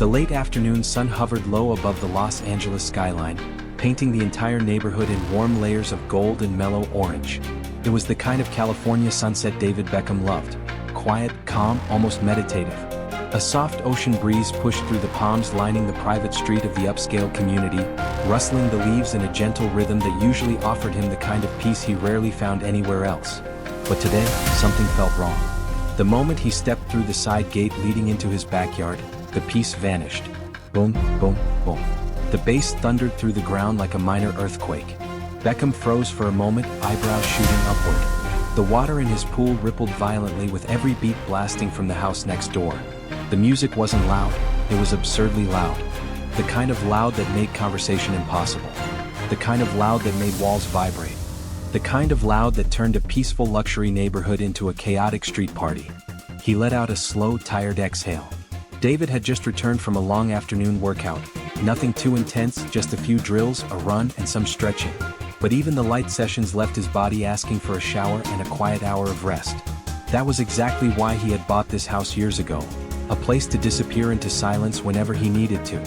The late afternoon sun hovered low above the Los Angeles skyline, painting the entire neighborhood in warm layers of gold and mellow orange. It was the kind of California sunset David Beckham loved. Quiet, calm, almost meditative. A soft ocean breeze pushed through the palms lining the private street of the upscale community, rustling the leaves in a gentle rhythm that usually offered him the kind of peace he rarely found anywhere else. But today, something felt wrong. The moment he stepped through the side gate leading into his backyard, the peace vanished. Boom, boom, boom. The bass thundered through the ground like a minor earthquake. Beckham froze for a moment, eyebrows shooting upward. The water in his pool rippled violently with every beat blasting from the house next door. The music wasn't loud, it was absurdly loud. The kind of loud that made conversation impossible. The kind of loud that made walls vibrate. The kind of loud that turned a peaceful luxury neighborhood into a chaotic street party. He let out a slow, tired exhale. David had just returned from a long afternoon workout. Nothing too intense, just a few drills, a run, and some stretching. But even the light sessions left his body asking for a shower and a quiet hour of rest. That was exactly why he had bought this house years ago. A place to disappear into silence whenever he needed to.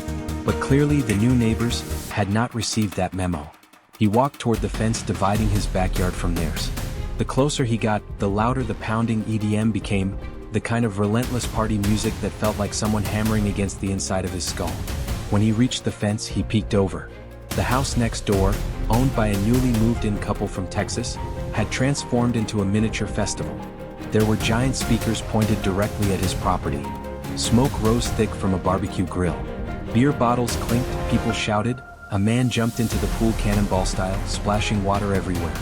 But clearly the new neighbors had not received that memo. He walked toward the fence dividing his backyard from theirs. The closer he got, the louder the pounding EDM became, the kind of relentless party music that felt like someone hammering against the inside of his skull. When he reached the fence, he peeked over. The house next door, owned by a newly moved-in couple from Texas, had transformed into a miniature festival. There were giant speakers pointed directly at his property. Smoke rose thick from a barbecue grill. Beer bottles clinked, people shouted, a man jumped into the pool cannonball style, splashing water everywhere.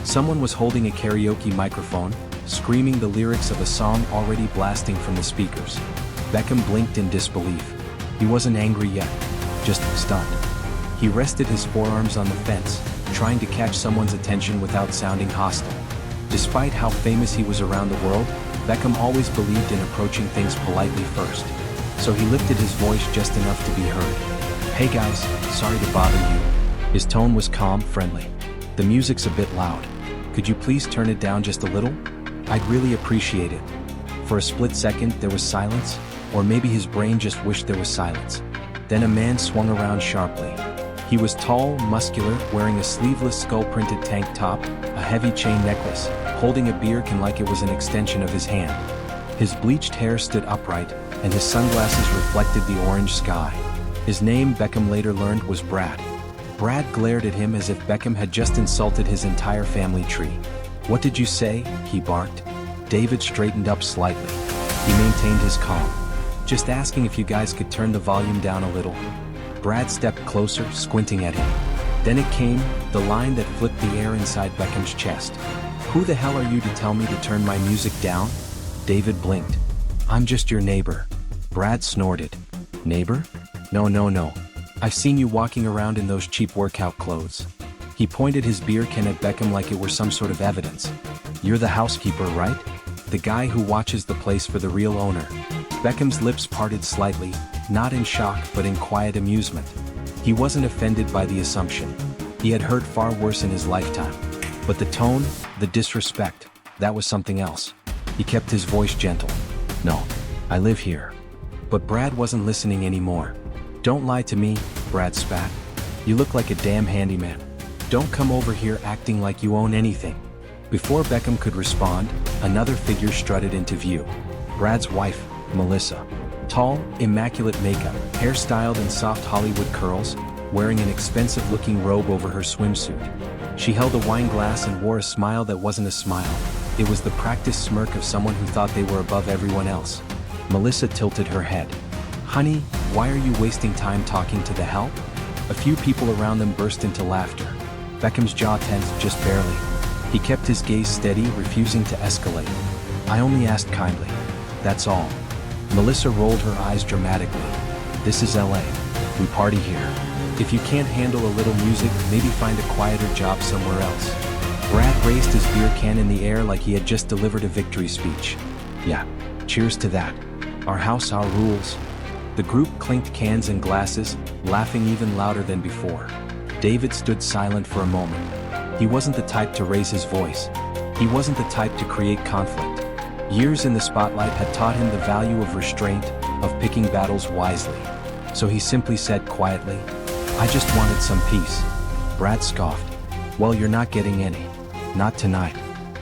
Someone was holding a karaoke microphone, screaming the lyrics of a song already blasting from the speakers. Beckham blinked in disbelief. He wasn't angry yet, just stunned. He rested his forearms on the fence, trying to catch someone's attention without sounding hostile. Despite how famous he was around the world, Beckham always believed in approaching things politely first. So he lifted his voice just enough to be heard. "Hey guys, sorry to bother you." His tone was calm, friendly. "The music's a bit loud. Could you please turn it down just a little? I'd really appreciate it." For a split second, there was silence, or maybe his brain just wished there was silence. Then a man swung around sharply. He was tall, muscular, wearing a sleeveless skull-printed tank top, a heavy chain necklace, holding a beer can like it was an extension of his hand. His bleached hair stood upright, and his sunglasses reflected the orange sky. His name, Beckham later learned, was Brad. Brad glared at him as if Beckham had just insulted his entire family tree. "What did you say?" he barked. David straightened up slightly. He maintained his calm. "Just asking if you guys could turn the volume down a little." Brad stepped closer, squinting at him. Then it came, the line that flipped the air inside Beckham's chest. "Who the hell are you to tell me to turn my music down?" David blinked. "I'm just your neighbor." Brad snorted. "Neighbor? No. I've seen you walking around in those cheap workout clothes." He pointed his beer can at Beckham like it were some sort of evidence. "You're the housekeeper, right? The guy who watches the place for the real owner." Beckham's lips parted slightly, not in shock but in quiet amusement. He wasn't offended by the assumption. He had heard far worse in his lifetime. But the tone, the disrespect, that was something else. He kept his voice gentle. "No, I live here." But Brad wasn't listening anymore. "Don't lie to me," Brad spat. "You look like a damn handyman. Don't come over here acting like you own anything." Before Beckham could respond, another figure strutted into view. Brad's wife, Melissa. Tall, immaculate makeup, hairstyled in soft Hollywood curls, wearing an expensive-looking robe over her swimsuit. She held a wine glass and wore a smile that wasn't a smile. It was the practiced smirk of someone who thought they were above everyone else. Melissa tilted her head. "Honey, why are you wasting time talking to the help?" A few people around them burst into laughter. Beckham's jaw tensed just barely. He kept his gaze steady, refusing to escalate. "I only asked kindly. That's all." Melissa rolled her eyes dramatically. "This is LA. We party here. If you can't handle a little music, maybe find a quieter job somewhere else." Brad raised his beer can in the air like he had just delivered a victory speech. "Yeah, cheers to that. Our house, our rules." The group clinked cans and glasses, laughing even louder than before. David stood silent for a moment. He wasn't the type to raise his voice. He wasn't the type to create conflict. Years in the spotlight had taught him the value of restraint, of picking battles wisely. So he simply said quietly, "I just wanted some peace." Brad scoffed. "Well, you're not getting any. Not tonight.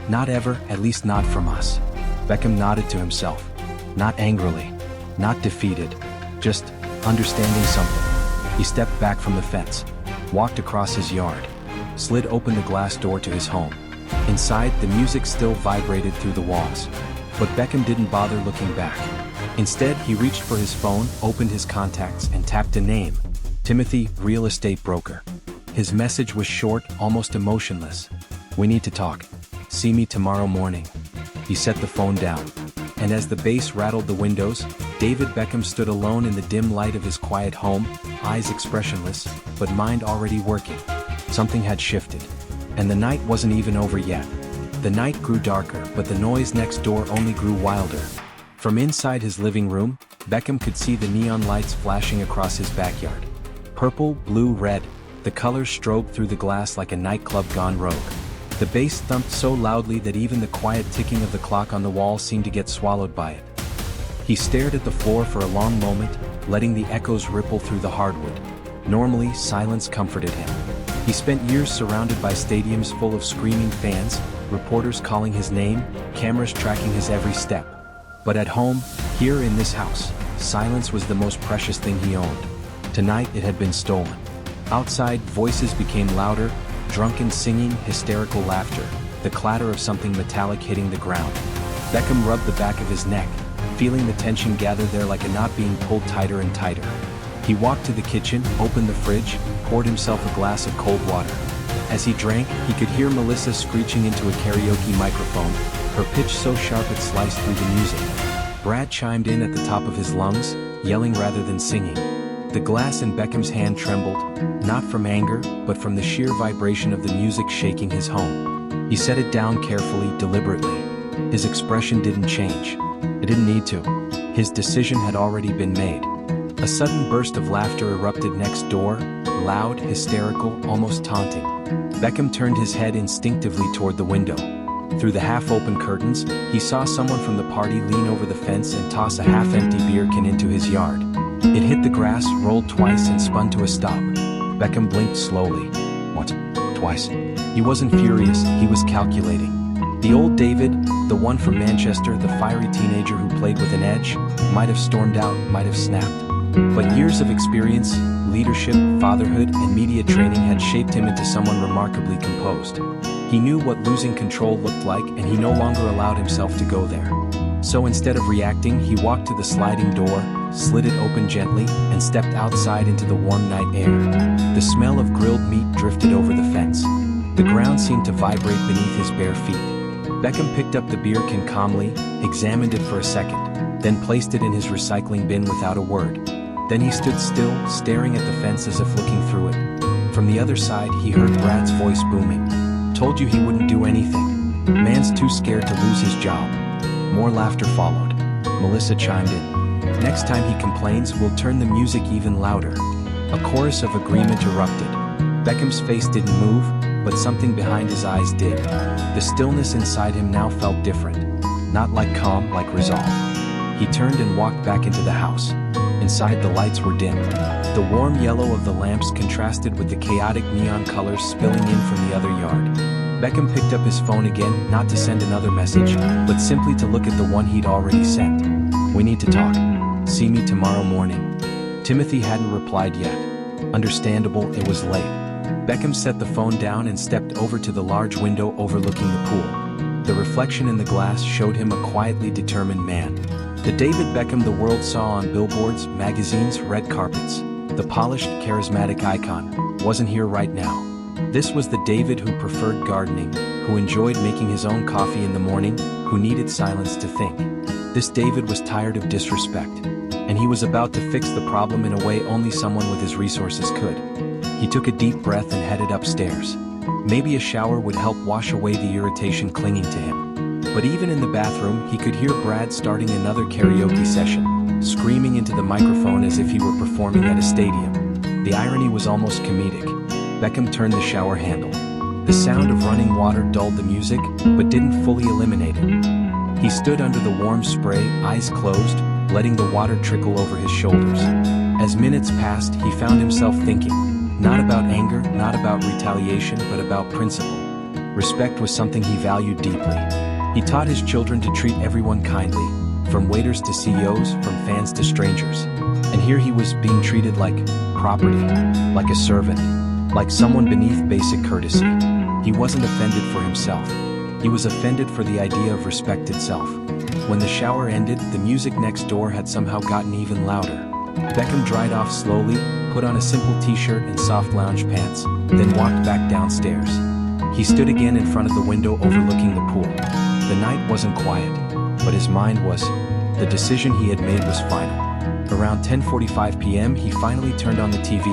Not ever, at least not from us." Beckham nodded to himself. Not angrily. Not defeated. Just understanding something. He stepped back from the fence, walked across his yard, slid open the glass door to his home. Inside, the music still vibrated through the walls. But Beckham didn't bother looking back. Instead, he reached for his phone, opened his contacts, and tapped a name. Timothy, real estate broker. His message was short, almost emotionless. "We need to talk. See me tomorrow morning." He set the phone down. And as the bass rattled the windows, David Beckham stood alone in the dim light of his quiet home, eyes expressionless, but mind already working. Something had shifted. And the night wasn't even over yet. The night grew darker, but the noise next door only grew wilder. From inside his living room, Beckham could see the neon lights flashing across his backyard. Purple, blue, red, the colors strobed through the glass like a nightclub gone rogue. The bass thumped so loudly that even the quiet ticking of the clock on the wall seemed to get swallowed by it. He stared at the floor for a long moment, letting the echoes ripple through the hardwood. Normally, silence comforted him. He spent years surrounded by stadiums full of screaming fans, reporters calling his name, cameras tracking his every step. But at home, here in this house, silence was the most precious thing he owned. Tonight it had been stolen. Outside, voices became louder, drunken singing, hysterical laughter, the clatter of something metallic hitting the ground. Beckham rubbed the back of his neck, feeling the tension gather there like a knot being pulled tighter and tighter. He walked to the kitchen, opened the fridge, poured himself a glass of cold water. As he drank, he could hear Melissa screeching into a karaoke microphone, her pitch so sharp it sliced through the music. Brad chimed in at the top of his lungs, yelling rather than singing. The glass in Beckham's hand trembled, not from anger, but from the sheer vibration of the music shaking his home. He set it down carefully, deliberately. His expression didn't change. It didn't need to. His decision had already been made. A sudden burst of laughter erupted next door, loud, hysterical, almost taunting. Beckham turned his head instinctively toward the window. Through the half-open curtains, he saw someone from the party lean over the fence and toss a half-empty beer can into his yard. It hit the grass, rolled twice, and spun to a stop. Beckham blinked slowly. What? Twice? He wasn't furious, he was calculating. The old David, the one from Manchester, the fiery teenager who played with an edge, might have stormed out, might have snapped. But years of experience, leadership, fatherhood, and media training had shaped him into someone remarkably composed. He knew what losing control looked like, and he no longer allowed himself to go there. So instead of reacting, he walked to the sliding door, slid it open gently, and stepped outside into the warm night air. The smell of grilled meat drifted over the fence. The ground seemed to vibrate beneath his bare feet. Beckham picked up the beer can calmly, examined it for a second, then placed it in his recycling bin without a word. Then he stood still, staring at the fence as if looking through it. From the other side, he heard Brad's voice booming. "Told you he wouldn't do anything. Man's too scared to lose his job." More laughter followed. Melissa chimed in. "Next time he complains, we'll turn the music even louder." A chorus of agreement erupted. Beckham's face didn't move, but something behind his eyes did. The stillness inside him now felt different. Not like calm, like resolve. He turned and walked back into the house. Inside, the lights were dim. The warm yellow of the lamps contrasted with the chaotic neon colors spilling in from the other yard. Beckham picked up his phone again, not to send another message, but simply to look at the one he'd already sent. "We need to talk. See me tomorrow morning." Timothy hadn't replied yet. Understandable, it was late. Beckham set the phone down and stepped over to the large window overlooking the pool. The reflection in the glass showed him a quietly determined man. The David Beckham the world saw on billboards, magazines, red carpets. The polished, charismatic icon wasn't here right now. This was the David who preferred gardening, who enjoyed making his own coffee in the morning, who needed silence to think. This David was tired of disrespect, and he was about to fix the problem in a way only someone with his resources could. He took a deep breath and headed upstairs. Maybe a shower would help wash away the irritation clinging to him. But even in the bathroom, he could hear Brad starting another karaoke session, screaming into the microphone as if he were performing at a stadium. The irony was almost comedic. Beckham turned the shower handle. The sound of running water dulled the music, but didn't fully eliminate it. He stood under the warm spray, eyes closed, letting the water trickle over his shoulders. As minutes passed, he found himself thinking, not about anger, not about retaliation, but about principle. Respect was something he valued deeply. He taught his children to treat everyone kindly, from waiters to CEOs, from fans to strangers. And here he was being treated like property, like a servant, like someone beneath basic courtesy. He wasn't offended for himself. He was offended for the idea of respect itself. When the shower ended, the music next door had somehow gotten even louder. Beckham dried off slowly, put on a simple t-shirt and soft lounge pants, then walked back downstairs. He stood again in front of the window overlooking the pool. The night wasn't quiet, but his mind was. The decision he had made was final. Around 10:45 p.m. he finally turned on the TV,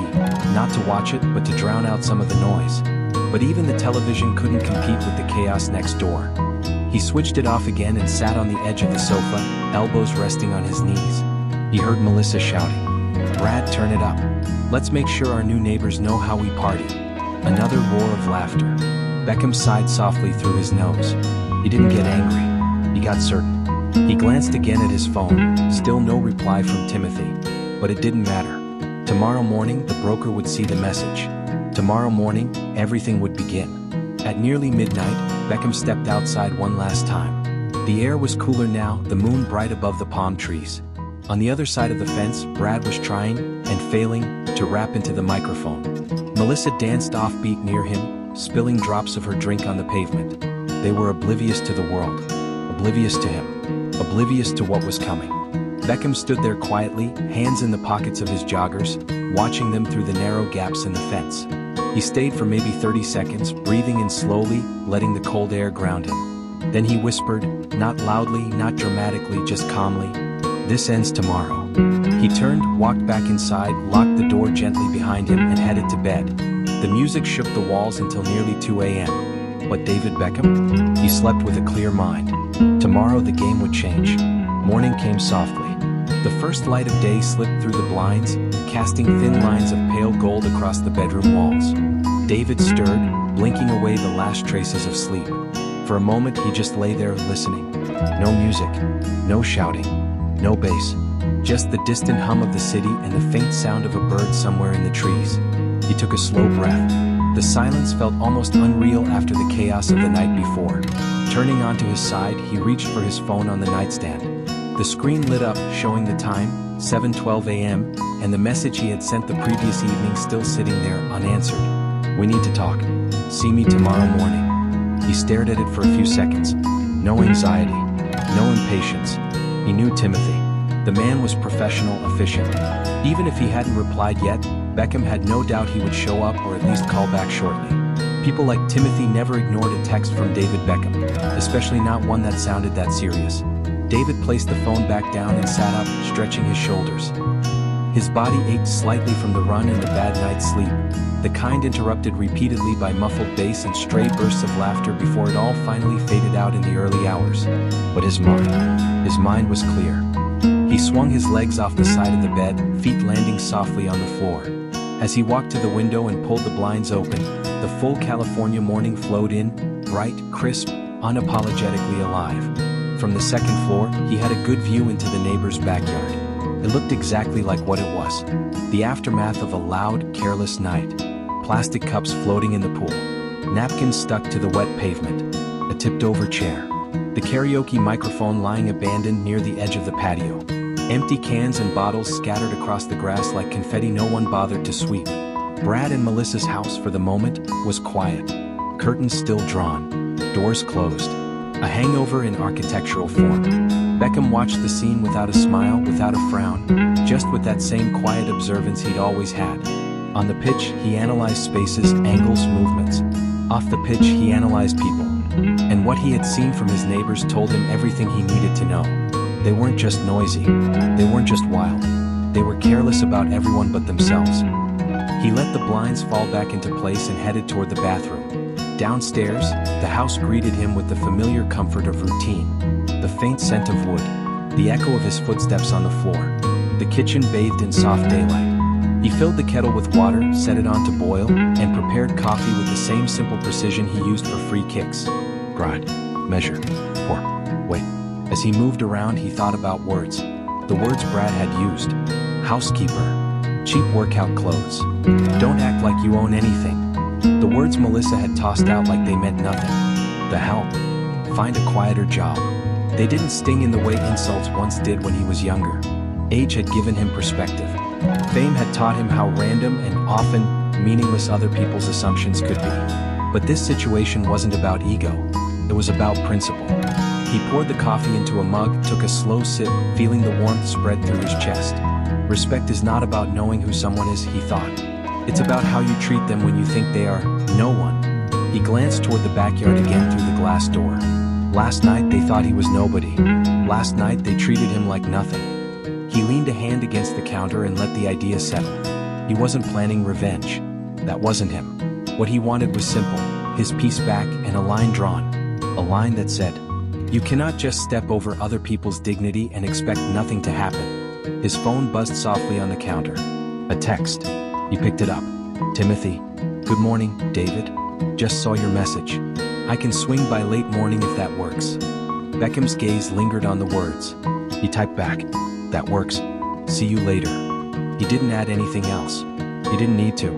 not to watch it, but to drown out some of the noise. But even the television couldn't compete with the chaos next door. He switched it off again and sat on the edge of the sofa, elbows resting on his knees. He heard Melissa shouting, "Brad, turn it up. Let's make sure our new neighbors know how we party." Another roar of laughter. Beckham sighed softly through his nose. He didn't get angry. He got certain. He glanced again at his phone, still no reply from Timothy. But it didn't matter. Tomorrow morning, the broker would see the message. Tomorrow morning, everything would begin. At nearly midnight, Beckham stepped outside one last time. The air was cooler now, the moon bright above the palm trees. On the other side of the fence, Brad was trying, and failing, to rap into the microphone. Melissa danced offbeat near him, spilling drops of her drink on the pavement. They were oblivious to the world, oblivious to him, oblivious to what was coming. Beckham stood there quietly, hands in the pockets of his joggers, watching them through the narrow gaps in the fence. He stayed for maybe 30 seconds, breathing in slowly, letting the cold air ground him. Then he whispered, not loudly, not dramatically, just calmly, "This ends tomorrow." He turned, walked back inside, locked the door gently behind him, and headed to bed. The music shook the walls until nearly 2 a.m. But David Beckham? He slept with a clear mind. Tomorrow the game would change. Morning came softly. The first light of day slipped through the blinds, casting thin lines of pale gold across the bedroom walls. David stirred, blinking away the last traces of sleep. For a moment he just lay there listening. No music, no shouting, no bass. Just the distant hum of the city and the faint sound of a bird somewhere in the trees. He took a slow breath. The silence felt almost unreal after the chaos of the night before. Turning onto his side, he reached for his phone on the nightstand. The screen lit up, showing the time, 7:12 a.m., and the message he had sent the previous evening still sitting there, unanswered. "We need to talk. See me tomorrow morning." He stared at it for a few seconds. No anxiety, no impatience. He knew Timothy. The man was professional, efficient. Even if he hadn't replied yet, Beckham had no doubt he would show up or at least call back shortly. People like Timothy never ignored a text from David Beckham, especially not one that sounded that serious. David placed the phone back down and sat up, stretching his shoulders. His body ached slightly from the run and the bad night's sleep, the kind interrupted repeatedly by muffled bass and stray bursts of laughter before it all finally faded out in the early hours. But his mind was clear. He swung his legs off the side of the bed, feet landing softly on the floor. As he walked to the window and pulled the blinds open, the full California morning flowed in, bright, crisp, unapologetically alive. From the second floor, he had a good view into the neighbor's backyard. It looked exactly like what it was. The aftermath of a loud, careless night. Plastic cups floating in the pool. Napkins stuck to the wet pavement. A tipped-over chair. The karaoke microphone lying abandoned near the edge of the patio. Empty cans and bottles scattered across the grass like confetti no one bothered to sweep. Brad and Melissa's house, for the moment, was quiet. Curtains still drawn. Doors closed. A hangover in architectural form. Beckham watched the scene without a smile, without a frown, just with that same quiet observance he'd always had. On the pitch, he analyzed spaces, angles, movements. Off the pitch, he analyzed people. And what he had seen from his neighbors told him everything he needed to know. They weren't just noisy. They weren't just wild. They were careless about everyone but themselves. He let the blinds fall back into place and headed toward the bathroom. Downstairs, the house greeted him with the familiar comfort of routine. The faint scent of wood. The echo of his footsteps on the floor. The kitchen bathed in soft daylight. He filled the kettle with water, set it on to boil, and prepared coffee with the same simple precision he used for free kicks. Grind, measure, pour, wait. As he moved around, he thought about words. The words Brad had used. Housekeeper, cheap workout clothes. Don't act like you own anything. The words Melissa had tossed out like they meant nothing. The help. Find a quieter job. They didn't sting in the way insults once did when he was younger. Age had given him perspective. Fame had taught him how random and often meaningless other people's assumptions could be. But this situation wasn't about ego. It was about principle. He poured the coffee into a mug, took a slow sip, feeling the warmth spread through his chest. Respect is not about knowing who someone is, he thought. It's about how you treat them when you think they are no one. He glanced toward the backyard again through the glass door. Last night they thought he was nobody. Last night they treated him like nothing. He leaned a hand against the counter and let the idea settle. He wasn't planning revenge. That wasn't him. What he wanted was simple, his piece back and a line drawn. A line that said, "You cannot just step over other people's dignity and expect nothing to happen." His phone buzzed softly on the counter. A text. He picked it up. "Timothy. Good morning, David. Just saw your message. I can swing by late morning if that works." Beckham's gaze lingered on the words. He typed back, "That works. See you later." He didn't add anything else. He didn't need to.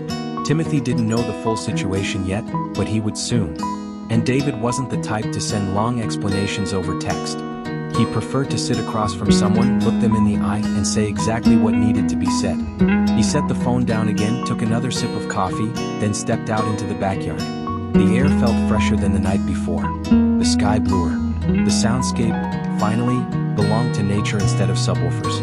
Timothy didn't know the full situation yet, but he would soon. And David wasn't the type to send long explanations over text. He preferred to sit across from someone, look them in the eye, and say exactly what needed to be said. He set the phone down again, took another sip of coffee, then stepped out into the backyard. The air felt fresher than the night before. The sky bluer. The soundscape, finally, belonged to nature instead of subwoofers.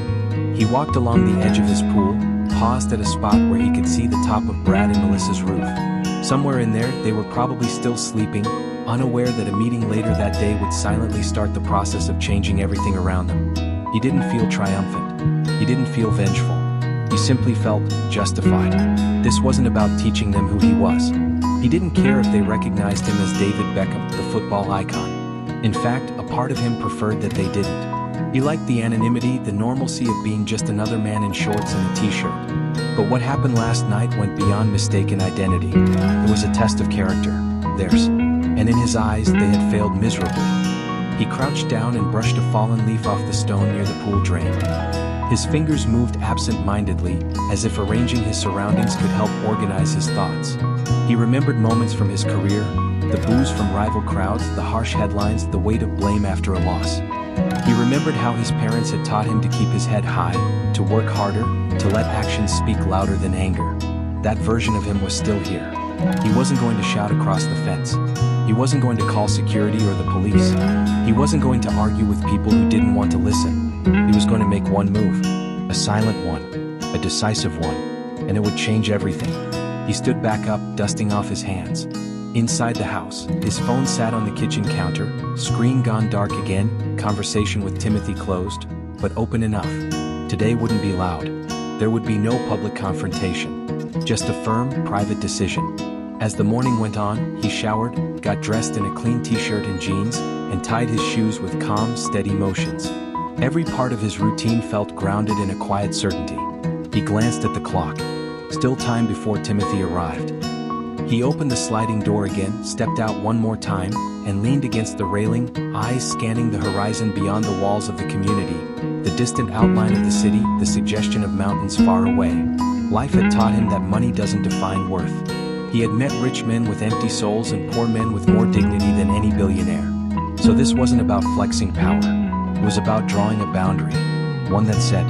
He walked along the edge of his pool, paused at a spot where he could see the top of Brad and Melissa's roof. Somewhere in there, they were probably still sleeping, unaware that a meeting later that day would silently start the process of changing everything around them. He didn't feel triumphant. He didn't feel vengeful. He simply felt justified. This wasn't about teaching them who he was. He didn't care if they recognized him as David Beckham, the football icon. In fact, a part of him preferred that they didn't. He liked the anonymity, the normalcy of being just another man in shorts and a t-shirt. But what happened last night went beyond mistaken identity. It was a test of character, theirs. And in his eyes, they had failed miserably. He crouched down and brushed a fallen leaf off the stone near the pool drain. His fingers moved absent-mindedly, as if arranging his surroundings could help organize his thoughts. He remembered moments from his career, the boos from rival crowds, the harsh headlines, the weight of blame after a loss. He remembered how his parents had taught him to keep his head high, to work harder, to let actions speak louder than anger. That version of him was still here. He wasn't going to shout across the fence. He wasn't going to call security or the police. He wasn't going to argue with people who didn't want to listen. He was going to make one move, a silent one, a decisive one, and it would change everything. He stood back up, dusting off his hands. Inside the house, his phone sat on the kitchen counter, screen gone dark again, conversation with Timothy closed, but open enough. Today wouldn't be loud. There would be no public confrontation. Just a firm, private decision. As the morning went on, he showered, got dressed in a clean t-shirt and jeans, and tied his shoes with calm, steady motions. Every part of his routine felt grounded in a quiet certainty. He glanced at the clock. Still time before Timothy arrived. He opened the sliding door again, stepped out one more time, and leaned against the railing, eyes scanning the horizon beyond the walls of the community, the distant outline of the city, the suggestion of mountains far away. Life had taught him that money doesn't define worth. He had met rich men with empty souls and poor men with more dignity than any billionaire. So this wasn't about flexing power. It was about drawing a boundary, one that said,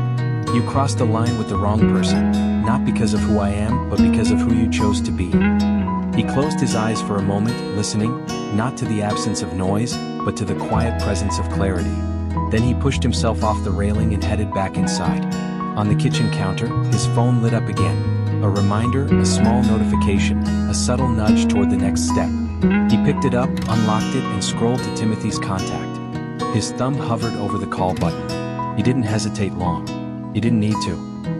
"You crossed the line with the wrong person, not because of who I am, but because of who you chose to be." He closed his eyes for a moment, listening, not to the absence of noise, but to the quiet presence of clarity. Then he pushed himself off the railing and headed back inside. On the kitchen counter, his phone lit up again. A reminder, a small notification, a subtle nudge toward the next step. He picked it up, unlocked it, and scrolled to Timothy's contact. His thumb hovered over the call button. He didn't hesitate long. He didn't need to.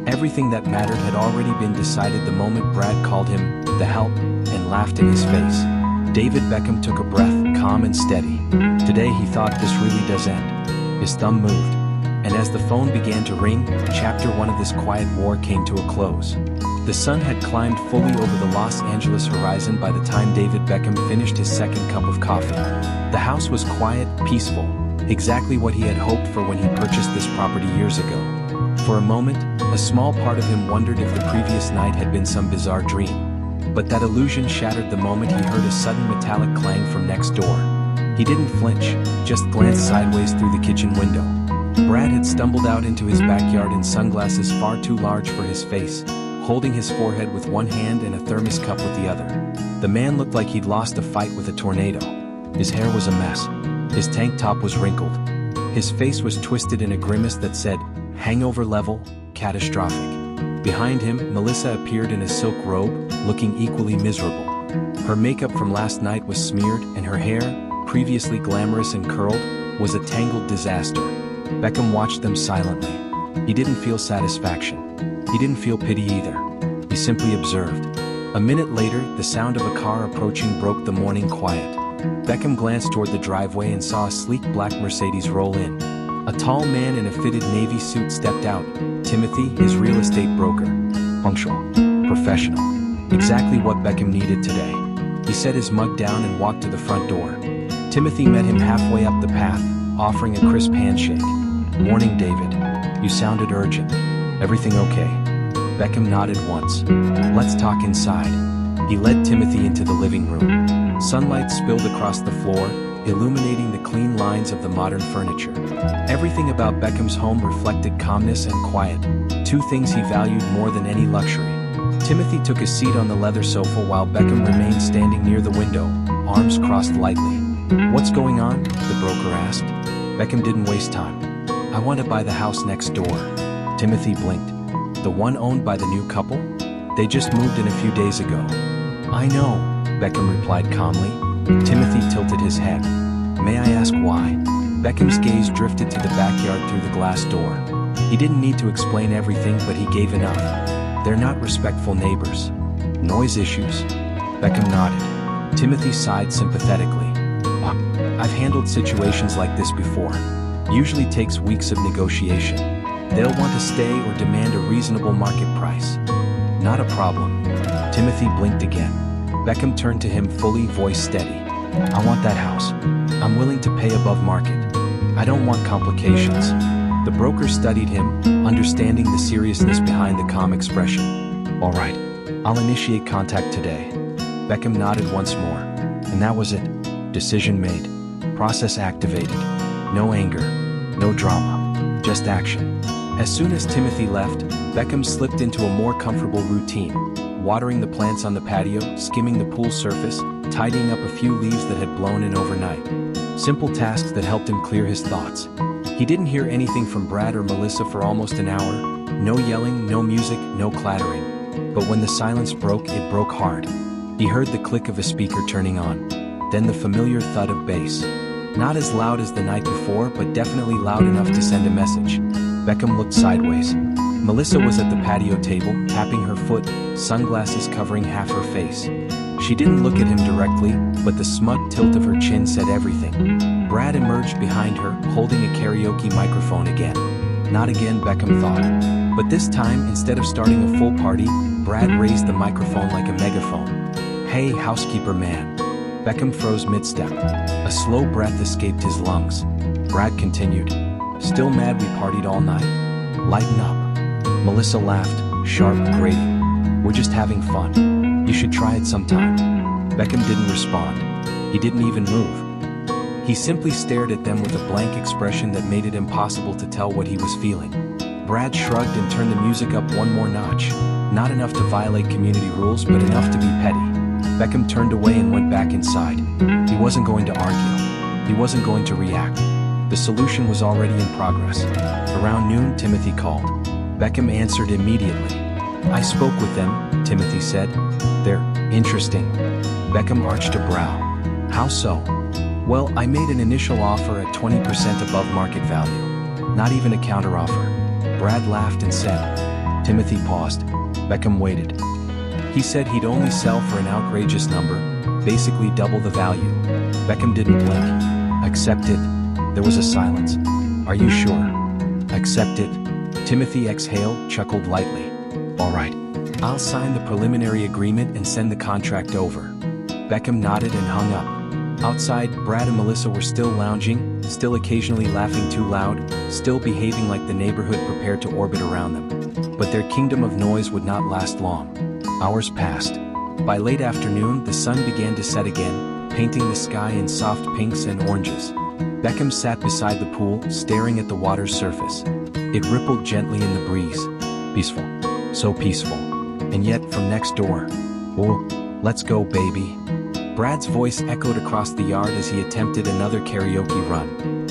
Everything that mattered had already been decided the moment Brad called him, the help, and laughed in his face. David Beckham took a breath, calm and steady. Today he thought this really does end. His thumb moved. And as the phone began to ring, chapter 1 of this quiet war came to a close. The sun had climbed fully over the Los Angeles horizon by the time David Beckham finished his second cup of coffee. The house was quiet, peaceful, exactly what he had hoped for when he purchased this property years ago. For a moment, A small part of him wondered if the previous night had been some bizarre dream. But that illusion shattered the moment he heard a sudden metallic clang from next door. He didn't flinch, just glanced sideways through the kitchen window. Brad had stumbled out into his backyard in sunglasses far too large for his face, holding his forehead with one hand and a thermos cup with the other. The man looked like he'd lost a fight with a tornado. His hair was a mess. His tank top was wrinkled. His face was twisted in a grimace that said, "Hangover level, catastrophic." Behind him, Melissa appeared in a silk robe, looking equally miserable. Her makeup from last night was smeared, and her hair, previously glamorous and curled, was a tangled disaster. Beckham watched them silently. He didn't feel satisfaction. He didn't feel pity either. He simply observed. A minute later, the sound of a car approaching broke the morning quiet. Beckham glanced toward the driveway and saw a sleek black Mercedes roll in. A tall man in a fitted navy suit stepped out. Timothy, his real estate broker. Punctual. Professional. Exactly what Beckham needed today. He set his mug down and walked to the front door. Timothy met him halfway up the path, offering a crisp handshake. "Morning, David. You sounded urgent. Everything okay?" Beckham nodded once. "Let's talk inside." He led Timothy into the living room. Sunlight spilled across the floor, illuminating the clean lines of the modern furniture. Everything about Beckham's home reflected calmness and quiet, two things he valued more than any luxury. Timothy took a seat on the leather sofa while Beckham remained standing near the window, arms crossed lightly. "What's going on?" the broker asked. Beckham didn't waste time. "I want to buy the house next door." Timothy blinked. "The one owned by the new couple? They just moved in a few days ago." "I know," Beckham replied calmly. Timothy tilted his head. "May I ask why?" Beckham's gaze drifted to the backyard through the glass door. He didn't need to explain everything, but he gave enough. "They're not respectful neighbors." "Noise issues?" Beckham nodded. Timothy sighed sympathetically. "I've handled situations like this before. Usually takes weeks of negotiation. They'll want to stay or demand a reasonable market price." "Not a problem." Timothy blinked again. Beckham turned to him fully, voice steady. "I want that house. I'm willing to pay above market. I don't want complications." The broker studied him, understanding the seriousness behind the calm expression. "All right, I'll initiate contact today." Beckham nodded once more. And that was it. Decision made. Process activated. No anger. No drama. Just action. As soon as Timothy left, Beckham slipped into a more comfortable routine. Watering the plants on the patio, skimming the pool surface, tidying up a few leaves that had blown in overnight. Simple tasks that helped him clear his thoughts. He didn't hear anything from Brad or Melissa for almost an hour. No yelling, no music, no clattering. But when the silence broke, it broke hard. He heard the click of a speaker turning on. Then the familiar thud of bass. Not as loud as the night before, but definitely loud enough to send a message. Beckham looked sideways. Melissa was at the patio table, tapping her foot, sunglasses covering half her face. She didn't look at him directly, but the smug tilt of her chin said everything. Brad emerged behind her, holding a karaoke microphone again. Not again, Beckham thought. But this time, instead of starting a full party, Brad raised the microphone like a megaphone. "Hey, housekeeper man." Beckham froze mid-step. A slow breath escaped his lungs. Brad continued. "Still mad we partied all night? Lighten up." Melissa laughed, sharp, grating. "We're just having fun. You should try it sometime." Beckham didn't respond. He didn't even move. He simply stared at them with a blank expression that made it impossible to tell what he was feeling. Brad shrugged and turned the music up one more notch. Not enough to violate community rules, but enough to be petty. Beckham turned away and went back inside. He wasn't going to argue. He wasn't going to react. The solution was already in progress. Around noon, Timothy called. Beckham answered immediately. "I spoke with them," Timothy said. "They're interesting." Beckham arched a brow. "How so?" "Well, I made an initial offer at 20% above market value. Not even a counteroffer." Brad laughed and said. Timothy paused. Beckham waited. "He said he'd only sell for an outrageous number, basically double the value." Beckham didn't blink. "Accept it." There was a silence. "Are you sure?" "Accept it." Timothy exhaled, chuckled lightly. "All right. I'll sign the preliminary agreement and send the contract over." Beckham nodded and hung up. Outside, Brad and Melissa were still lounging, still occasionally laughing too loud, still behaving like the neighborhood prepared to orbit around them. But their kingdom of noise would not last long. Hours passed. By late afternoon, the sun began to set again, painting the sky in soft pinks and oranges. Beckham sat beside the pool, staring at the water's surface. It rippled gently in the breeze. Peaceful. So peaceful. And yet, from next door, "Oh, let's go, baby." Brad's voice echoed across the yard as he attempted another karaoke run.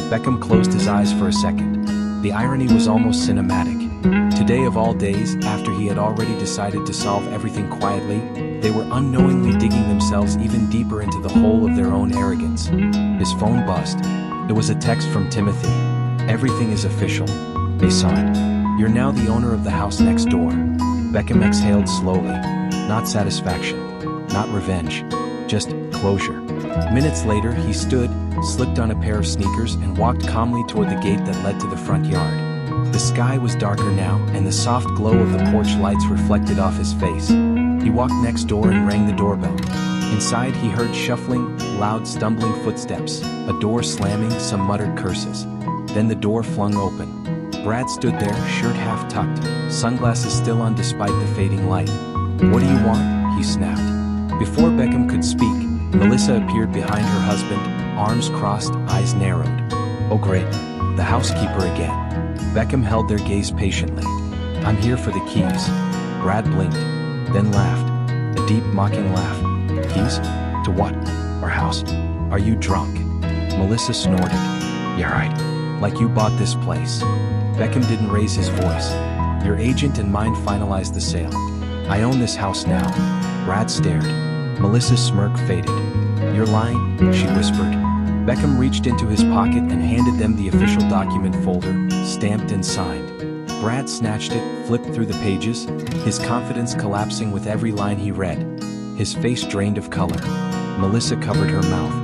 Beckham closed his eyes for a second. The irony was almost cinematic. Today of all days, after he had already decided to solve everything quietly, they were unknowingly digging themselves even deeper into the hole of their own arrogance. His phone buzzed. It was a text from Timothy. "Everything is official." They saw it. "You're now the owner of the house next door." Beckham exhaled slowly. Not satisfaction. Not revenge. Just closure. Minutes later, he stood, slipped on a pair of sneakers, and walked calmly toward the gate that led to the front yard. The sky was darker now, and the soft glow of the porch lights reflected off his face. He walked next door and rang the doorbell. Inside, he heard shuffling, loud, stumbling footsteps, a door slamming, some muttered curses. Then the door flung open. Brad stood there, shirt half tucked, sunglasses still on despite the fading light. "What do you want?" he snapped. Before Beckham could speak, Melissa appeared behind her husband, arms crossed, eyes narrowed. "Oh great, the housekeeper again." Beckham held their gaze patiently. "I'm here for the keys." Brad blinked, then laughed. A deep, mocking laugh. "Keys? To what? Our house? Are you drunk?" Melissa snorted. "Yeah right. Like you bought this place." Beckham didn't raise his voice. "Your agent and mine finalized the sale. I own this house now." Brad stared. Melissa's smirk faded. "You're lying," she whispered. Beckham reached into his pocket and handed them the official document folder, stamped and signed. Brad snatched it, flipped through the pages, his confidence collapsing with every line he read. His face drained of color. Melissa covered her mouth.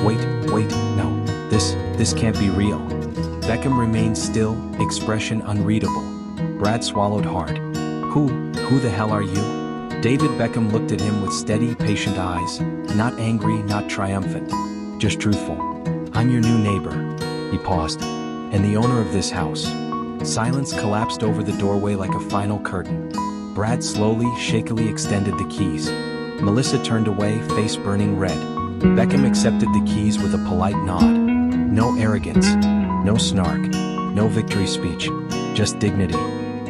Wait, no, this can't be real." Beckham remained still, expression unreadable. Brad swallowed hard. Who the hell are you?" David Beckham looked at him with steady, patient eyes, not angry, not triumphant, just truthful. "I'm your new neighbor." He paused. "And the owner of this house." Silence collapsed over the doorway like a final curtain. Brad slowly, shakily extended the keys. Melissa turned away, face burning red. Beckham accepted the keys with a polite nod. No arrogance, no snark, no victory speech, just dignity.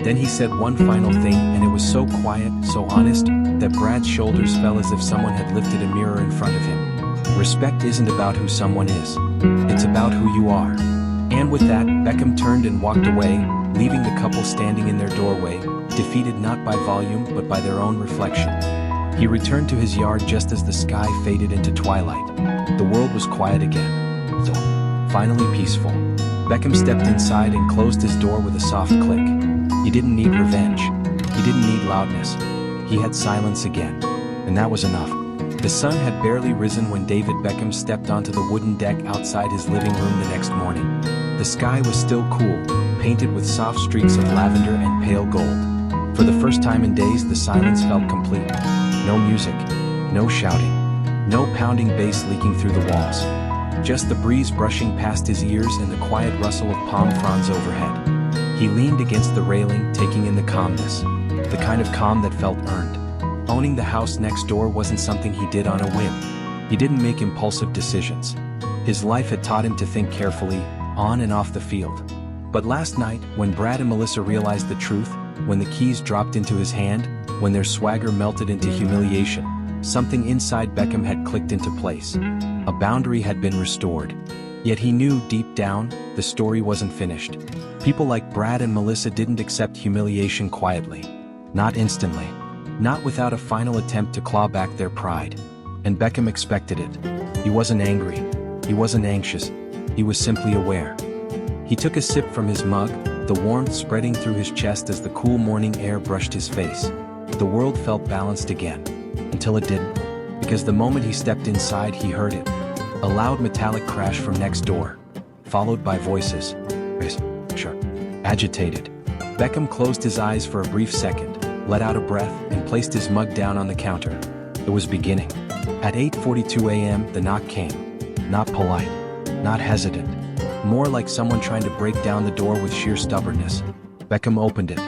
Then he said one final thing, and it was so quiet, so honest, that Brad's shoulders fell as if someone had lifted a mirror in front of him. "Respect isn't about who someone is. It's about who you are." And with that, Beckham turned and walked away, leaving the couple standing in their doorway, defeated not by volume but by their own reflection. He returned to his yard just as the sky faded into twilight. The world was quiet again. So, finally peaceful. Beckham stepped inside and closed his door with a soft click. He didn't need revenge. He didn't need loudness. He had silence again. And that was enough. The sun had barely risen when David Beckham stepped onto the wooden deck outside his living room the next morning. The sky was still cool, painted with soft streaks of lavender and pale gold. For the first time in days, the silence felt complete. No music, no shouting, no pounding bass leaking through the walls. Just the breeze brushing past his ears and the quiet rustle of palm fronds overhead. He leaned against the railing, taking in the calmness, the kind of calm that felt earned. Owning the house next door wasn't something he did on a whim. He didn't make impulsive decisions. His life had taught him to think carefully, on and off the field. But last night, when Brad and Melissa realized the truth, when the keys dropped into his hand, when their swagger melted into humiliation, something inside Beckham had clicked into place. A boundary had been restored. Yet he knew deep down, the story wasn't finished. People like Brad and Melissa didn't accept humiliation quietly. Not instantly. Not without a final attempt to claw back their pride. And Beckham expected it. He wasn't angry. He wasn't anxious. He was simply aware. He took a sip from his mug, the warmth spreading through his chest as the cool morning air brushed his face. The world felt balanced again. Until it didn't. Because the moment he stepped inside, he heard it. A loud metallic crash from next door. Followed by voices. Sure. Agitated. Beckham closed his eyes for a brief second, let out a breath, and placed his mug down on the counter. It was beginning. At 8:42 a.m., the knock came. Not polite. Not hesitant. More like someone trying to break down the door with sheer stubbornness. Beckham opened it.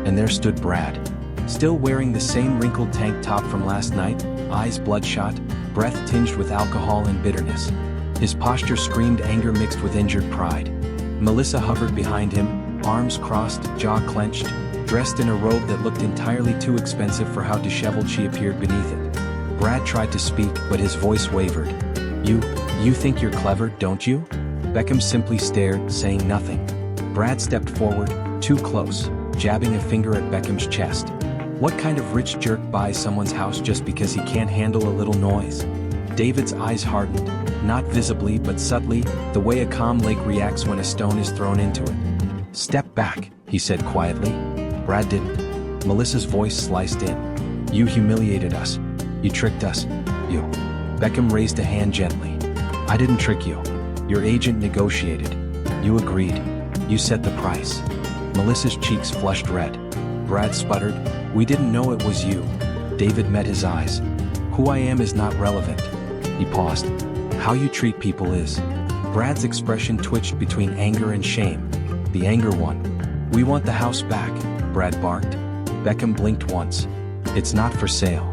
And there stood Brad, still wearing the same wrinkled tank top from last night, eyes bloodshot, breath tinged with alcohol and bitterness. His posture screamed anger mixed with injured pride. Melissa hovered behind him, arms crossed, jaw clenched, dressed in a robe that looked entirely too expensive for how disheveled she appeared beneath it. Brad tried to speak, but his voice wavered. You think you're clever, don't you? Beckham simply stared, saying nothing. Brad stepped forward, too close, jabbing a finger at Beckham's chest. What kind of rich jerk buys someone's house just because he can't handle a little noise? David's eyes hardened, not visibly but subtly, the way a calm lake reacts when a stone is thrown into it. "Step back," he said quietly. Brad didn't. Melissa's voice sliced in. "You humiliated us. You tricked us. You." Beckham raised a hand gently. "I didn't trick you. Your agent negotiated. You agreed. You set the price." Melissa's cheeks flushed red. Brad sputtered, "We didn't know it was you." David met his eyes. "Who I am is not relevant." He paused. "How you treat people is." Brad's expression twitched between anger and shame. The anger won. "We want the house back," Brad barked. Beckham blinked once. "It's not for sale."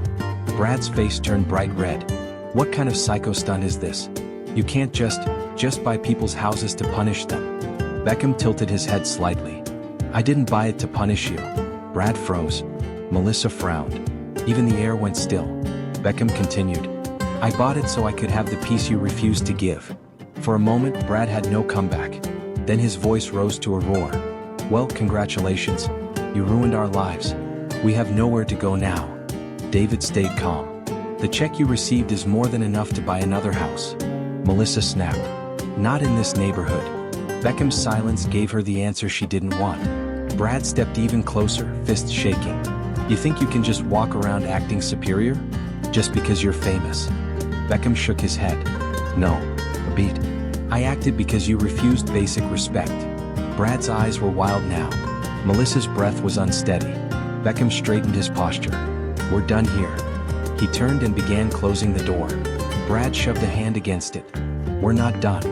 Brad's face turned bright red. "What kind of psycho stunt is this? You can't just buy people's houses to punish them." Beckham tilted his head slightly. "I didn't buy it to punish you." Brad froze. Melissa frowned. Even the air went still. Beckham continued. "I bought it so I could have the peace you refused to give." For a moment, Brad had no comeback. Then his voice rose to a roar. "Well, congratulations. You ruined our lives. We have nowhere to go now." David stayed calm. "The check you received is more than enough to buy another house." Melissa snapped. "Not in this neighborhood." Beckham's silence gave her the answer she didn't want. Brad stepped even closer, fists shaking. "You think you can just walk around acting superior? Just because you're famous?" Beckham shook his head. "No, beat. I acted because you refused basic respect." Brad's eyes were wild now. Melissa's breath was unsteady. Beckham straightened his posture. "We're done here." He turned and began closing the door. Brad shoved a hand against it. "We're not done."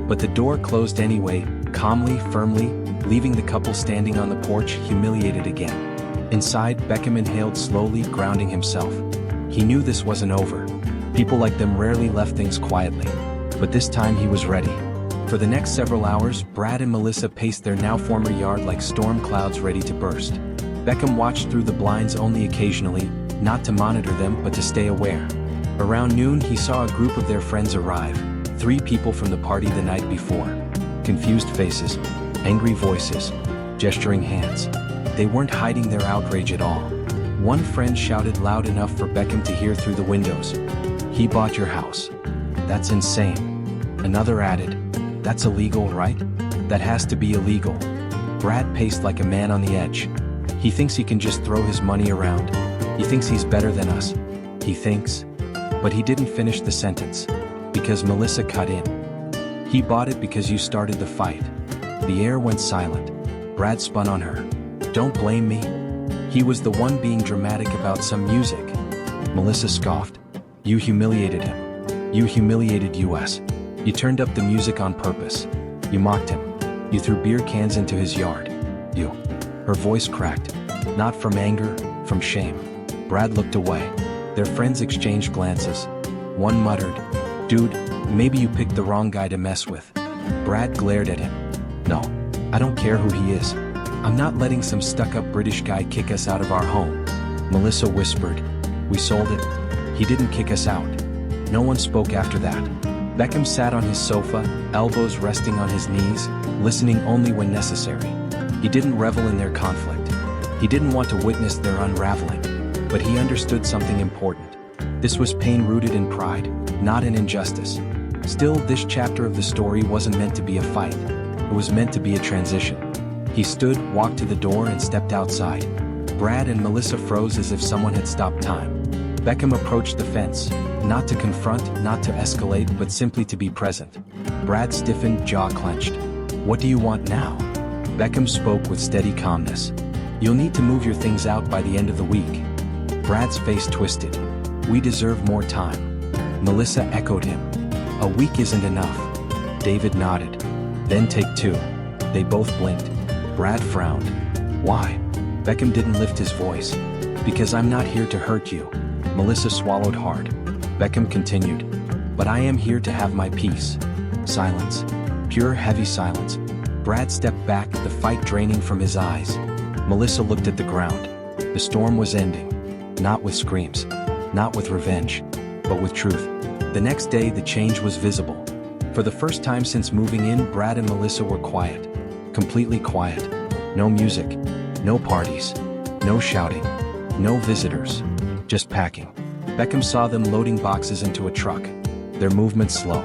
But the door closed anyway, calmly, firmly, leaving the couple standing on the porch, humiliated again. Inside, Beckham inhaled slowly, grounding himself. He knew this wasn't over. People like them rarely left things quietly. But this time he was ready. For the next several hours, Brad and Melissa paced their now former yard like storm clouds ready to burst. Beckham watched through the blinds only occasionally, not to monitor them but to stay aware. Around noon he saw a group of their friends arrive, 3 people from the party the night before. Confused faces, angry voices, gesturing hands. They weren't hiding their outrage at all. One friend shouted loud enough for Beckham to hear through the windows. "He bought your house. That's insane." Another added, "That's illegal, right? That has to be illegal." Brad paced like a man on the edge. He thinks he can just throw his money around. He thinks he's better than us. He thinks. But he didn't finish the sentence. Because Melissa cut in. "He bought it because you started the fight." The air went silent. Brad spun on her. "Don't blame me. He was the one being dramatic about some music." Melissa scoffed. "You humiliated him. You humiliated us. You turned up the music on purpose. You mocked him. You threw beer cans into his yard. You." Her voice cracked. Not from anger, from shame. Brad looked away. Their friends exchanged glances. One muttered, "Dude, maybe you picked the wrong guy to mess with." Brad glared at him. "No, I don't care who he is. I'm not letting some stuck-up British guy kick us out of our home." Melissa whispered, "We sold it. He didn't kick us out." No one spoke after that. Beckham sat on his sofa, elbows resting on his knees, listening only when necessary. He didn't revel in their conflict. He didn't want to witness their unraveling. But he understood something important. This was pain rooted in pride, not in injustice. Still, this chapter of the story wasn't meant to be a fight. It was meant to be a transition. He stood, walked to the door and stepped outside. Brad and Melissa froze as if someone had stopped time. Beckham approached the fence, not to confront, not to escalate, but simply to be present. Brad stiffened, jaw clenched. "What do you want now?" Beckham spoke with steady calmness. "You'll need to move your things out by the end of the week." Brad's face twisted. "We deserve more time." Melissa echoed him. "A week isn't enough." David nodded. "Then take 2." They both blinked. Brad frowned. "Why?" Beckham didn't lift his voice. "Because I'm not here to hurt you." Melissa swallowed hard. Beckham continued. "But I am here to have my peace." Silence. Pure, heavy silence. Brad stepped back, the fight draining from his eyes. Melissa looked at the ground. The storm was ending. Not with screams. Not with revenge. But with truth. The next day, the change was visible. For the first time since moving in, Brad and Melissa were quiet. Completely quiet. No music. No parties. No shouting. No visitors. Just packing. Beckham saw them loading boxes into a truck. Their movements slow.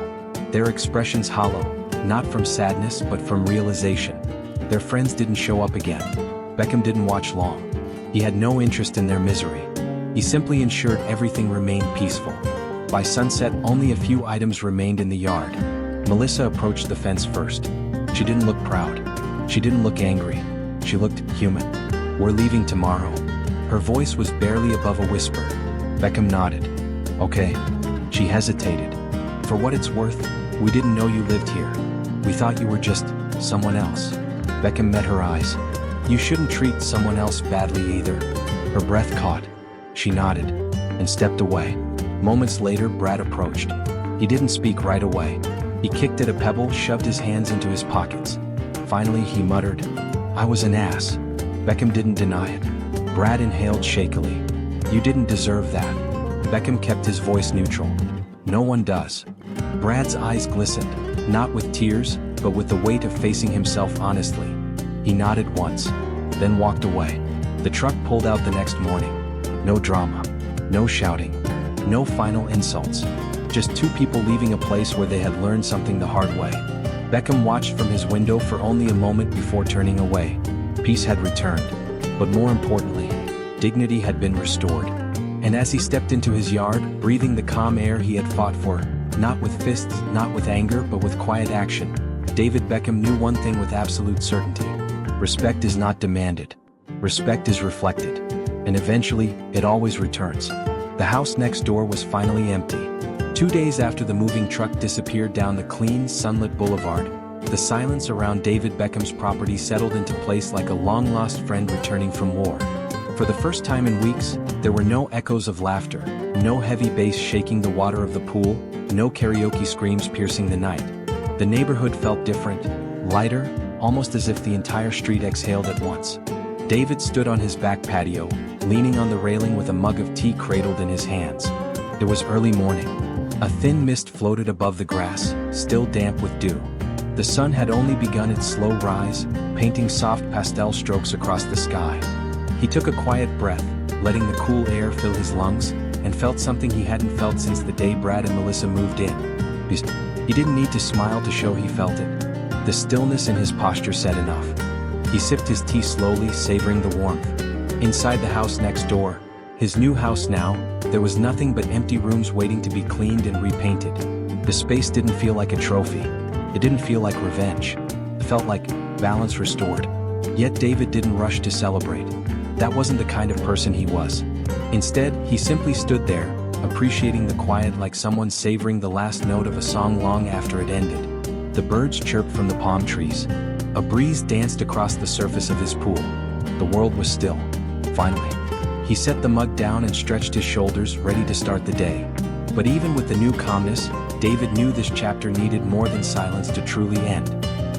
Their expressions hollow, not from sadness but from realization. Their friends didn't show up again. Beckham didn't watch long. He had no interest in their misery. He simply ensured everything remained peaceful. By sunset, only a few items remained in the yard. Melissa approached the fence first. She didn't look proud. She didn't look angry. She looked human. "We're leaving tomorrow." Her voice was barely above a whisper. Beckham nodded. "Okay." She hesitated. "For what it's worth, we didn't know you lived here. We thought you were just someone else." Beckham met her eyes. "You shouldn't treat someone else badly either." Her breath caught. She nodded and stepped away. Moments later, Brad approached. He didn't speak right away. He kicked at a pebble, shoved his hands into his pockets. Finally, he muttered, "I was an ass." Beckham didn't deny it. Brad inhaled shakily. "You didn't deserve that." Beckham kept his voice neutral. "No one does." Brad's eyes glistened, not with tears, but with the weight of facing himself honestly. He nodded once, then walked away. The truck pulled out the next morning. No drama. No shouting. No final insults. Just two people leaving a place where they had learned something the hard way. Beckham watched from his window for only a moment before turning away. Peace had returned. But more importantly, dignity had been restored. And as he stepped into his yard, breathing the calm air he had fought for, not with fists, not with anger, but with quiet action, David Beckham knew one thing with absolute certainty. Respect is not demanded. Respect is reflected. And eventually, it always returns. The house next door was finally empty. 2 days after the moving truck disappeared down the clean, sunlit boulevard, the silence around David Beckham's property settled into place like a long-lost friend returning from war. For the first time in weeks, there were no echoes of laughter, no heavy bass shaking the water of the pool, no karaoke screams piercing the night. The neighborhood felt different, lighter, almost as if the entire street exhaled at once. David stood on his back patio, leaning on the railing with a mug of tea cradled in his hands. It was early morning. A thin mist floated above the grass, still damp with dew. The sun had only begun its slow rise, painting soft pastel strokes across the sky. He took a quiet breath, letting the cool air fill his lungs, and felt something he hadn't felt since the day Brad and Melissa moved in. He didn't need to smile to show he felt it. The stillness in his posture said enough. He sipped his tea slowly, savoring the warmth. Inside the house next door, his new house now, there was nothing but empty rooms waiting to be cleaned and repainted. The space didn't feel like a trophy. It didn't feel like revenge. It felt like balance restored. Yet David didn't rush to celebrate. That wasn't the kind of person he was. Instead, he simply stood there, appreciating the quiet like someone savoring the last note of a song long after it ended. The birds chirped from the palm trees. A breeze danced across the surface of his pool. The world was still. Finally, he set the mug down and stretched his shoulders, ready to start the day. But even with the new calmness, David knew this chapter needed more than silence to truly end.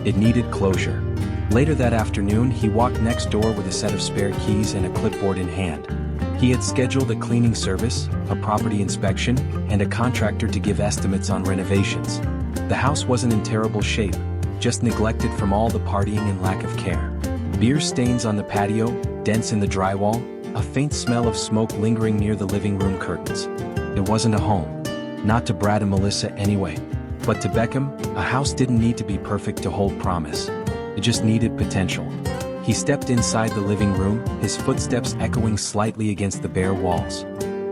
It needed closure. Later that afternoon, he walked next door with a set of spare keys and a clipboard in hand. He had scheduled a cleaning service, a property inspection, and a contractor to give estimates on renovations. The house wasn't in terrible shape, just neglected from all the partying and lack of care. Beer stains on the patio, dents in the drywall, a faint smell of smoke lingering near the living room curtains. It wasn't a home. Not to Brad and Melissa anyway. But to Beckham, a house didn't need to be perfect to hold promise. It just needed potential. He stepped inside the living room, his footsteps echoing slightly against the bare walls.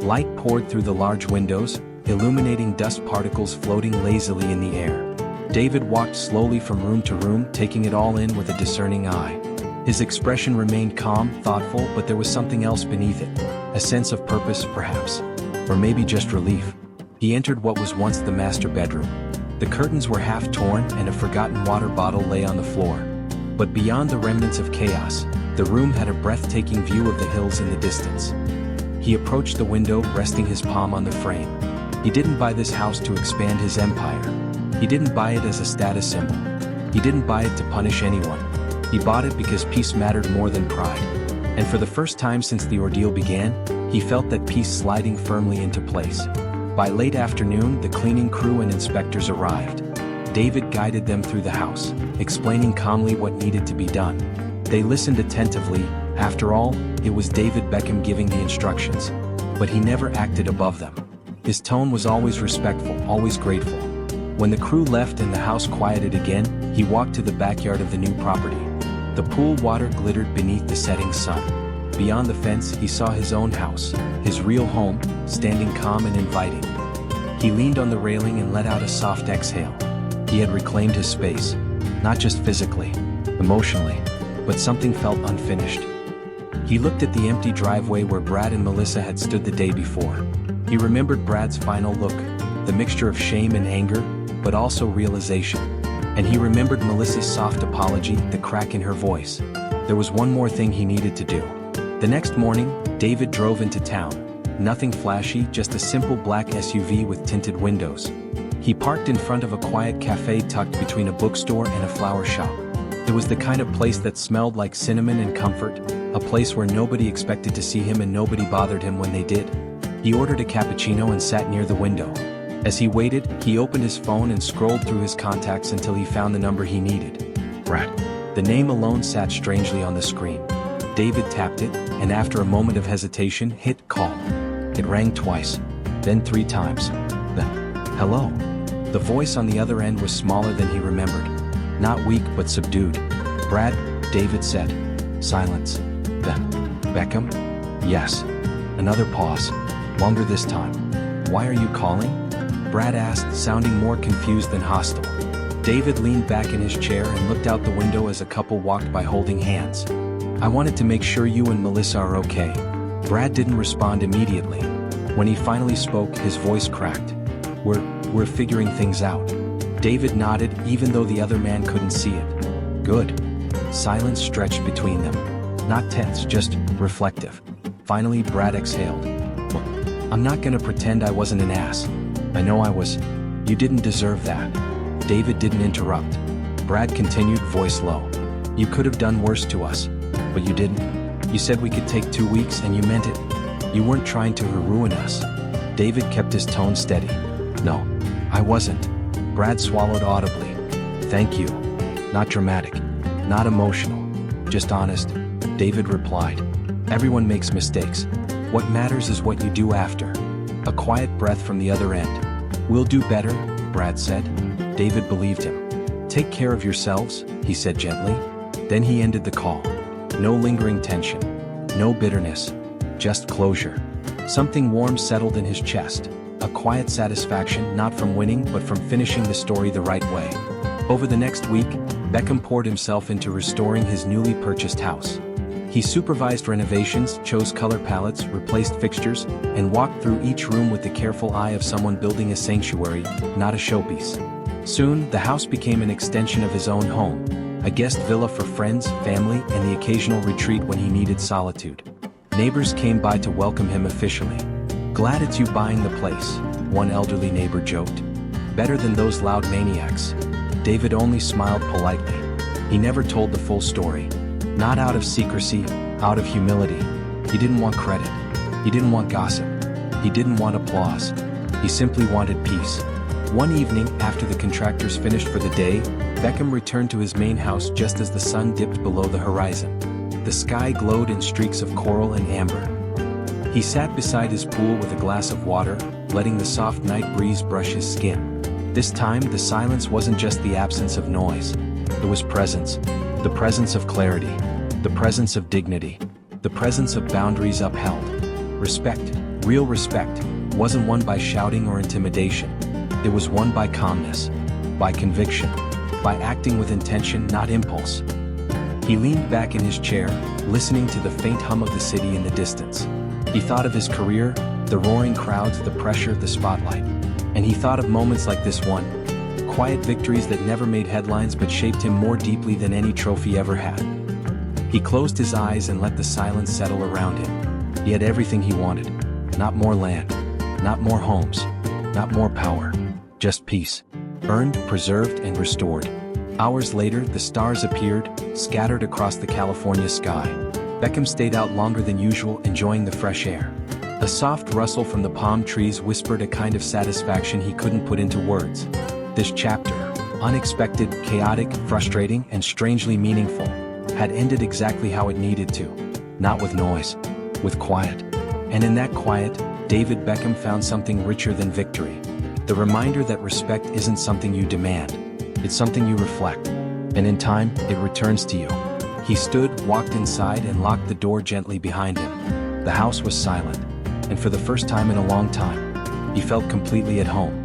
Light poured through the large windows, illuminating dust particles floating lazily in the air. David walked slowly from room to room, taking it all in with a discerning eye. His expression remained calm, thoughtful, but there was something else beneath it. A sense of purpose, perhaps. Or maybe just relief. He entered what was once the master bedroom. The curtains were half torn and a forgotten water bottle lay on the floor. But beyond the remnants of chaos, The room had a breathtaking view of the hills in the distance. He approached the window, resting his palm on the frame. He didn't buy this house to expand his empire. He didn't buy it as a status symbol. He didn't buy it to punish anyone. He bought it because peace mattered more than pride. And for the first time since the ordeal began, he felt that peace sliding firmly into place. By late afternoon, the cleaning crew and inspectors arrived. David guided them through the house, explaining calmly what needed to be done. They listened attentively. After all, it was David Beckham giving the instructions. But he never acted above them. His tone was always respectful, always grateful. When the crew left and the house quieted again, he walked to the backyard of the new property. The pool water glittered beneath the setting sun. Beyond the fence, he saw his own house, his real home, standing calm and inviting. He leaned on the railing and let out a soft exhale. He had reclaimed his space, not just physically, emotionally, but something felt unfinished. He looked at the empty driveway where Brad and Melissa had stood the day before. He remembered Brad's final look, the mixture of shame and anger, but also realization. And he remembered Melissa's soft apology, the crack in her voice. There was one more thing he needed to do. The next morning, David drove into town. Nothing flashy, just a simple black SUV with tinted windows. He parked in front of a quiet cafe tucked between a bookstore and a flower shop. It was the kind of place that smelled like cinnamon and comfort, a place where nobody expected to see him and nobody bothered him when they did. He ordered a cappuccino and sat near the window. As he waited, he opened his phone and scrolled through his contacts until he found the number he needed. Brad. The name alone sat strangely on the screen. David tapped it, and after a moment of hesitation, hit call. It rang twice, then 3 times. Hello. The voice on the other end was smaller than he remembered. Not weak, but subdued. Brad, David said. Silence. Beckham? Yes. Another pause. Longer this time. Why are you calling? Brad asked, sounding more confused than hostile. David leaned back in his chair and looked out the window as a couple walked by holding hands. I wanted to make sure you and Melissa are okay. Brad didn't respond immediately. When he finally spoke, his voice cracked. We're figuring things out. David nodded, even though the other man couldn't see it. Good. Silence stretched between them. Not tense, just reflective. Finally, Brad exhaled. I'm not gonna pretend I wasn't an ass. I know I was. You didn't deserve that. David didn't interrupt. Brad continued, voice low. You could have done worse to us, but you didn't. You said we could take 2 weeks and you meant it. You weren't trying to ruin us. David kept his tone steady. No, I wasn't. Brad swallowed audibly. Thank you. Not dramatic, not emotional, just honest. David replied. Everyone makes mistakes. What matters is what you do after. A quiet breath from the other end. We'll do better, Brad said. David believed him. Take care of yourselves, he said gently. Then he ended the call. No lingering tension. No bitterness. Just closure. Something warm settled in his chest. A quiet satisfaction, not from winning but from finishing the story the right way. Over the next week, Beckham poured himself into restoring his newly purchased house. He supervised renovations, chose color palettes, replaced fixtures, and walked through each room with the careful eye of someone building a sanctuary, not a showpiece. Soon, the house became an extension of his own home, a guest villa for friends, family, and the occasional retreat when he needed solitude. Neighbors came by to welcome him officially. Glad it's you buying the place, one elderly neighbor joked. Better than those loud maniacs. David only smiled politely. He never told the full story. Not out of secrecy, out of humility. He didn't want credit. He didn't want gossip. He didn't want applause. He simply wanted peace. One evening, after the contractors finished for the day, Beckham returned to his main house just as the sun dipped below the horizon. The sky glowed in streaks of coral and amber. He sat beside his pool with a glass of water, letting the soft night breeze brush his skin. This time, the silence wasn't just the absence of noise. It was presence. The presence of clarity. The presence of dignity. The presence of boundaries upheld. Respect, real respect, wasn't won by shouting or intimidation. It was won by calmness, by conviction, by acting with intention, not impulse. He leaned back in his chair, listening to the faint hum of the city in the distance. He thought of his career, the roaring crowds, the pressure, the spotlight. And he thought of moments like this one, quiet victories that never made headlines but shaped him more deeply than any trophy ever had. He closed his eyes and let the silence settle around him. He had everything he wanted. Not more land. Not more homes. Not more power. Just peace. Earned, preserved, and restored. Hours later, the stars appeared, scattered across the California sky. Beckham stayed out longer than usual, enjoying the fresh air. A soft rustle from the palm trees whispered a kind of satisfaction he couldn't put into words. This chapter, unexpected, chaotic, frustrating, and strangely meaningful, had ended exactly how it needed to. Not with noise, with quiet. And in that quiet, David Beckham found something richer than victory. The reminder that respect isn't something you demand. It's something you reflect. And in time, it returns to you. He stood, walked inside, and locked the door gently behind him. The house was silent. And for the first time in a long time, he felt completely at home.